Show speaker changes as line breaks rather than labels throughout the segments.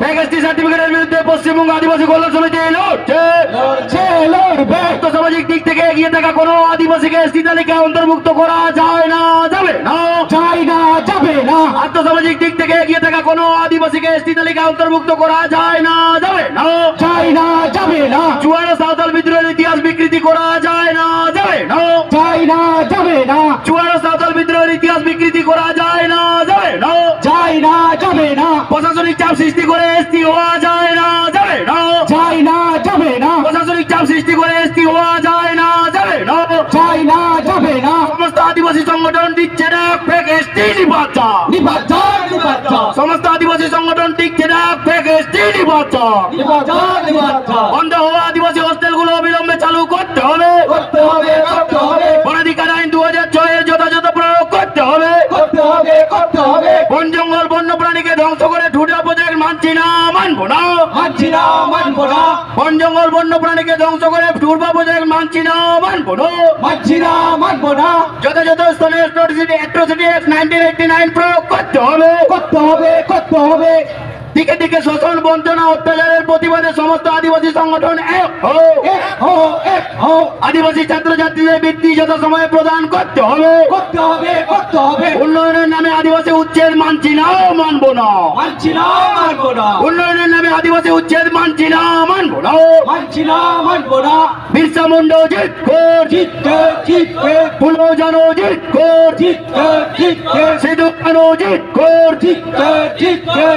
ST সার্টিফিকেটের বিরুদ্ধে পশ্চিমবঙ্গ আদিবাসী কল্যাণ সমিতি লড়বে। সামাজিক দিক থেকে এগিয়ে থাকা কোনো আদিবাসীকে এসটি তালিকায় অন্তর্ভুক্ত করা যায় না, যাবে না, যাবে না। আর্থসামাজিক দিক থেকে এগিয়ে থাকা কোনো আদিবাসীকে এসটি তালিকায় অন্তর্ভুক্ত করা যায় না, যাবে না, যাবে না। চুয়াড়া সাঁওতাল বিদ্রোহের ইতিহাস বিকৃতি করা যায় না, যাবে না, যাবে না। চুয়াড়া সাঁওতাল বিদ্রোহের ইতিহাস বিকৃতি করা যায় না, যাবে না, যাবে না। প্রশাসনিক চাপ সৃষ্টি করে এসটি হওয়া যায় না, যাবে না, যাবে না। প্রশাসনিক চাপ সৃষ্টি করে এসটি হওয়া যায় না, যাবে না, যাবে না। সমস্ত আদিবাসী সংগঠন দিচ্ছে না ফেক এসটি নির্বাচন, সমস্ত আদিবাসী সংগঠন দিচ্ছে না ফেক এসটি নির্বাচন। বন্ধ হওয়া আদিবাসী হোস্টেলগুলো অবিলম্বে চালু করতে হবে, বনাধিকার আইন 2006 এর যথাযথ প্রয়োগ করতে হবে। বন জঙ্গল বন্য প্রাণীকে ধ্বংস করে ঠুটা প্রজেক্ট মানছি না, মানবো না। বন জঙ্গল বন্য প্রাণীকে ধ্বংস করে ঠুটা প্রজেক্ট মানছি না, মানবো না। যথাযথ স্থানে অ্যাট্রোসিটি অ্যাক্ট 1989 প্রয়োগ করতে হবে। দিকে দিকে শোষণ বঞ্চনা অত্যাচারের প্রতিবাদে সমস্ত আদিবাসী সংগঠন এক হো। আদিবাসী ছাত্রছাত্রীদের বৃত্তি যথা সময়ে প্রদান করতে হবে। উন্নয়নের নামে আদিবাসী উচ্ছেদ মানছি না, মানবো না। উন্নয়নের নামে আদিবাসী উচ্ছেদ মানছি না, মানবো না। বিরসা মুন্ডা জিতবে, ফুলো জানো জিতবে, সিধু কানু জিতবে,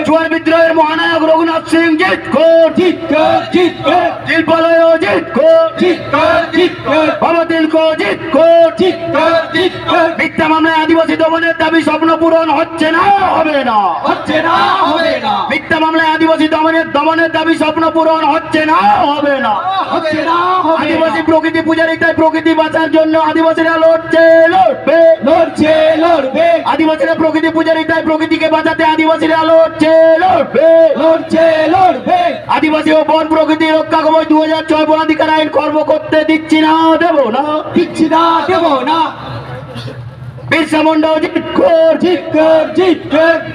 চুয়ার বিদ্রোহের মহানায়ক রঘুনাথ সিং জিতবে, শিল্পালয় জিতবে, বাবা তিলক জিতবে। মিথ্যা মামলায় আদিবাসী দমনের দাবি স্বপ্ন পূরণ হচ্ছে না, হবে না। মিথ্যা মামলায় আদিবাসী দমনের দাবি স্বপ্ন পূরণ হচ্ছে না, হবে না। আদিবাসী প্রকৃতি পূজারী, তাই প্রকৃতি বাঁচার জন্য আদিবাসীরা লড়বে। আদিবাসীরা প্রকৃতি পূজারী, তাই প্রকৃতিকে বাঁচাতে আদিবাসীরা লড়বে। আদিবাসী ও বন প্রকৃতি রক্ষা কবচ 2006 বনাধিকার আইন কর্ম করতে দিচ্ছি না, দেবো না। বিরসা মুন্ডা জিতবে,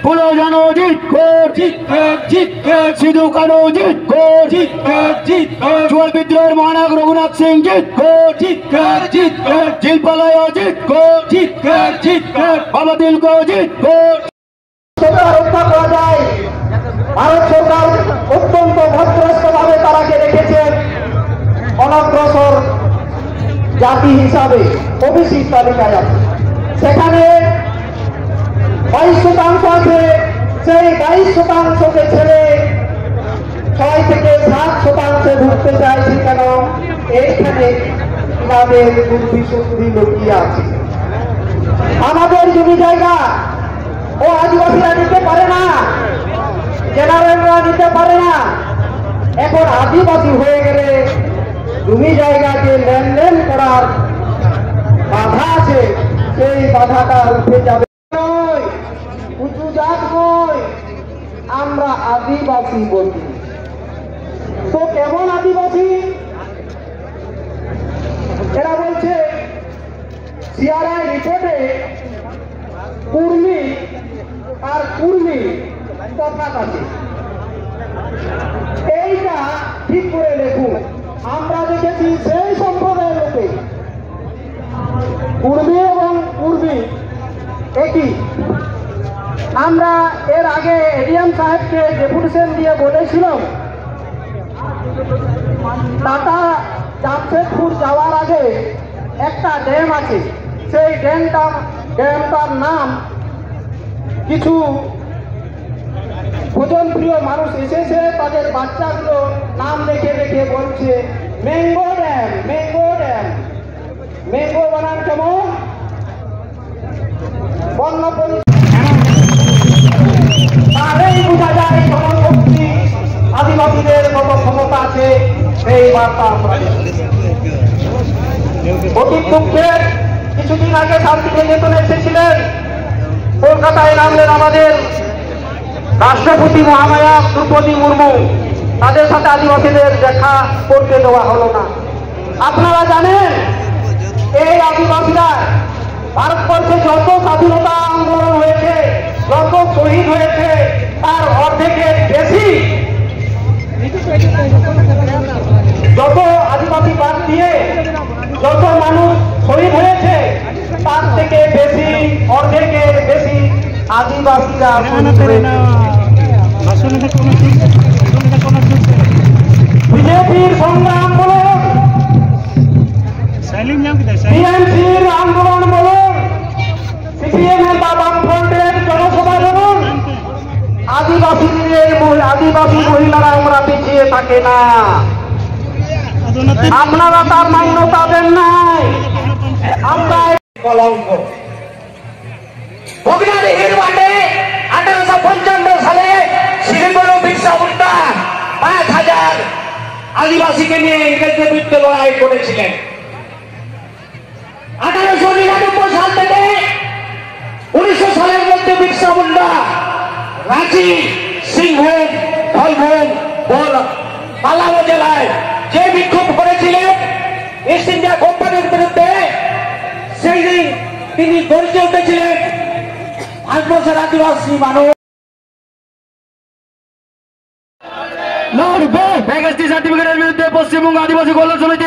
ফুলো জানো জিতবে, সিধু কানু জিতবে, চুয়ার বিদ্রোহের মহানায়ক রঘুনাথ সিং জিতবে, শিল্পালয় জিতবে, বাবা তিলক জিতবে।
রক্ষা করা যায়। ভারত সরকার অত্যন্ত ভদ্রস্থভাবে তারাকে রেখেছেন অনগ্রসর জাতি হিসাবে ওবিসি তালিকায় আছে। সেখানে 22% আছে। সেই 22%কে ছেড়ে 6 থেকে 7% ঢুকতে চাইছি কেন? এইখানে আমাদের বুদ্ধি শক্তি লুকিয়ে আছে। আমাদের জমি জায়গা ও আদিবাসীরা নিতে পারে না, জেনারেলরা নিতে পারে না। এখন আদিবাসী হয়ে গেলে জমি জায়গাকে লেনদেন করার বাধা আছে, সেই বাধাটা উঠে যাবে। উঁচু জাত নয়, আমরা আদিবাসী বলি। তো কেমন আদিবাসী? এরা বলছে সিআরআই রিপোর্টে কুর্মি আর কুর্মি তফাৎ আছে। এইটা ঠিক করে দেখুন। আমরা দেখেছি সেই সম্প্রদায়ের লোকে কুর্মি এবং কুর্মি একই। আমরা এর আগে এডিএম সাহেবকে ডেপুটেশন দিয়ে বলেছিলাম টাটা জামশেদপুর যাওয়ার আগে একটা ড্যাম আছে, সেই ড্যামটার নাম কিছু ভোজন প্রিয় মানুষ এসেছে, তাদের বাচ্চাগুলো নাম রেখে রেখে বলছে ম্যাঙ্গো ড্যাম। ম্যাঙ্গো বানান কেমন? বন্য তাহলেই বোঝা যায় জনশক্তি আদিবাসীদের কত ক্ষমতা আছে। এই বার্তা অতি দুঃখের কিছুদিন আগে শান্তিনিকেতন এসেছিলেন, কলকাতায় নামলেন আমাদের রাষ্ট্রপতি মহামায়া দ্রৌপদী মুর্মু। তাদের সাথে আদিবাসীদের দেখা করতে দেওয়া হলো না। আপনারা জানেন এই আদিবাসীরা ভারতবর্ষে যত স্বাধীনতা আন্দোলন হয়েছে, যত শহীদ হয়েছে, তার অর্ধেকের বেশি অর্ধেকের বেশি আদিবাসীরা বিজেপির সংগ্রাম বলুন, টিএমসির আন্দোলন বলুন, সিপিএমের বা বামফ্রন্টের জনসভা বলুন, আদিবাসী মহিলারা আমরা পিছিয়ে থাকে না। আপনারা তার মান্যতা দেন নাই। আমরা
কলঙ্ক ভোগনাথ হিরবান্ডে 1855 সালে শ্রীগুরু বিরসা মুন্ডা 5000 আদিবাসীকে নিয়ে ইংরেজদের বিরুদ্ধে লড়াই করেছিলেন। 1899 সাল থেকে 1900 সালের মধ্যে বিরসা মুন্ডা রাঁচি, সিংভূম, ফলভূম, পালামো জেলায় যে বিক্ষোভ করেছিলেন ইস্ট ইন্ডিয়া কোম্পানির বিরুদ্ধে, সেই দিন তিনি গর্জে উঠেছিলেন ভারতবর্ষের আদিবাসী মানুষ লড়বে। ভ্যাকেন্সি সার্টিফিকেটের বিরুদ্ধে পশ্চিমবঙ্গ আদিবাসী কল্যাণ সমিতি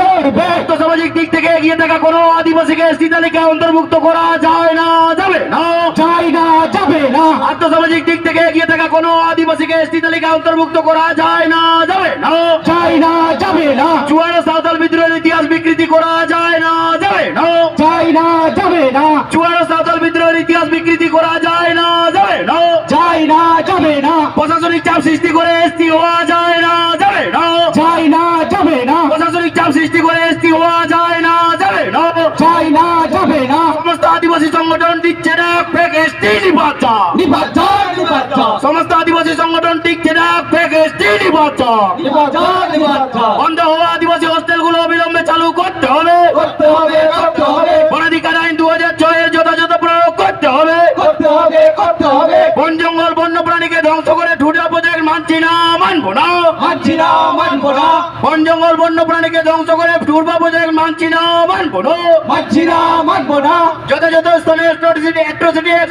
লড়বে। সামাজিক দিক থেকে এগিয়ে থাকা কোনো আদিবাসীকে এসটি তালিকায় অন্তর্ভুক্ত করা যায় না, যাবে না, যাবে না। আর্থসামাজিক দিক থেকে এগিয়ে থাকা কোনো আদিবাসীকে এসটি তালিকায় অন্তর্ভুক্ত করা যায় না, যাবে না, যাবে না। চুয়াড়া সাঁওতাল বিদ্রোহের ইতিহাস বিকৃতি করা যায় না, যাবে না, যাবে না। চুয়াড়া সাঁওতাল বিদ্রোহের ইতিহাস বিকৃতি করা যায় না, যাবে না, যাবে না। প্রশাসনিক চাপ সৃষ্টি করে এসটি হওয়া যায় না, যাবে না, যাবে না। প্রশাসনিক চাপ সৃষ্টি করে এসটি হওয়া যায় না, যাবে না, যাবে না। সমস্ত আদিবাসী সংগঠন দিচ্ছে না ফেক এসটি নির্বাচন। সমস্ত আদিবাসী সংগঠন দিচ্ছে না ফেক এসটি নির্বাচন। বন্ধ হওয়া আদিবাসী হোস্টেলগুলো অবিলম্বে চালু করতে হবে। বনাধিকার আইন 2006 এর যথাযথ প্রয়োগ করতে হবে। বন জঙ্গল বন্যপ্রাণীকে ধ্বংস করে ঠুটা প্রজেক্ট মানছি না, মানবো না। বন জঙ্গল বন্যপ্রাণীকে ধ্বংস করে ঠুরবা প্রজেক্ট মানছি না, মানবো না। যথাযথ স্থলে অ্যাট্রোসিটি অ্যাক্ট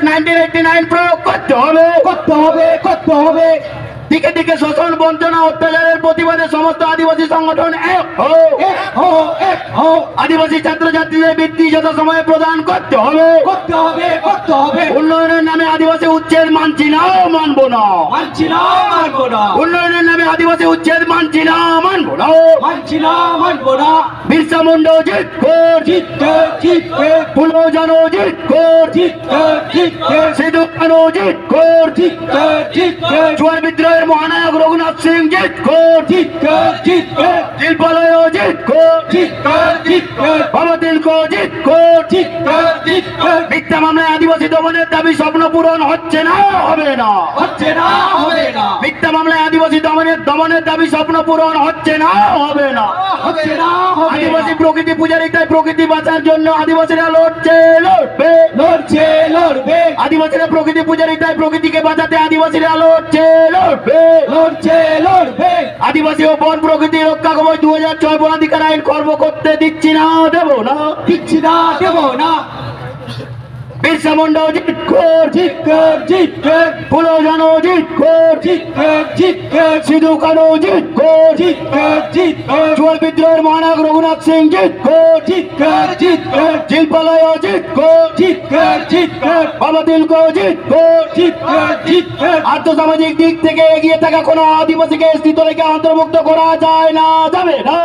1989 প্রয়োগ করতে হবে। দিকে দিকে শোষণ, বঞ্চনা, অত্যাচারের প্রতিবাদে সমস্ত আদিবাসী সংগঠন এক হও। আদিবাসী ছাত্রছাত্রীদের বৃত্তি যথাসময়ে প্রদান করতে হবে। উন্নয়নের নামে আদিবাসী উচ্ছেদ মানছি না, মানবো না। উন্নয়নের নামে আদিবাসী উচ্ছেদ মানছি না, মানবো না। বিরসা মুন্ডা জিতকর, ফুলো জানো জিতকর, সিধু কানু জিতকর, চুয়ার বিদ্রোহের মহানায়ক রঘুনাথ সিং জিতকর, জিলপালয় জিতকর, বাবা তিলক জিতকর। মিথ্যা মামলায় আদিবাসী দমনের দাবি স্বপ্ন পূরণ হচ্ছে না, হবে না। মিথ্যা মামলায় আদিবাসী দমনের দাবি স্বপ্ন পূরণ হচ্ছে না, হবে না। আদিবাসী প্রকৃতি পূজারী, তাই প্রকৃতি বাঁচার জন্য আদিবাসীরা লড়বে। আদিবাসীরা প্রকৃতি পূজারী, তাই প্রকৃতিকে বাঁচাতে আদিবাসীরা লড়বে। আদিবাসী ও বন প্রকৃতি রক্ষা কবচ 2006 বনাধিকার আইন কর্ম করতে দিচ্ছি না, দেবো না। বিরসা মুন্ডা জিতকর, ফুলো জানো জিতকর, সিধু কানু জিতকর, চুয়ার বিদ্রোহের মহানায়ক রঘুনাথ সিং জিতকর, জিলপালয় জিতকর, বাবা তিলক জিতকর। আর্থসামাজিক দিক থেকে এগিয়ে থাকা কোনো আদিবাসীকে এসটি তালিকায় অন্তর্ভুক্ত করা যায় না, যাবে না।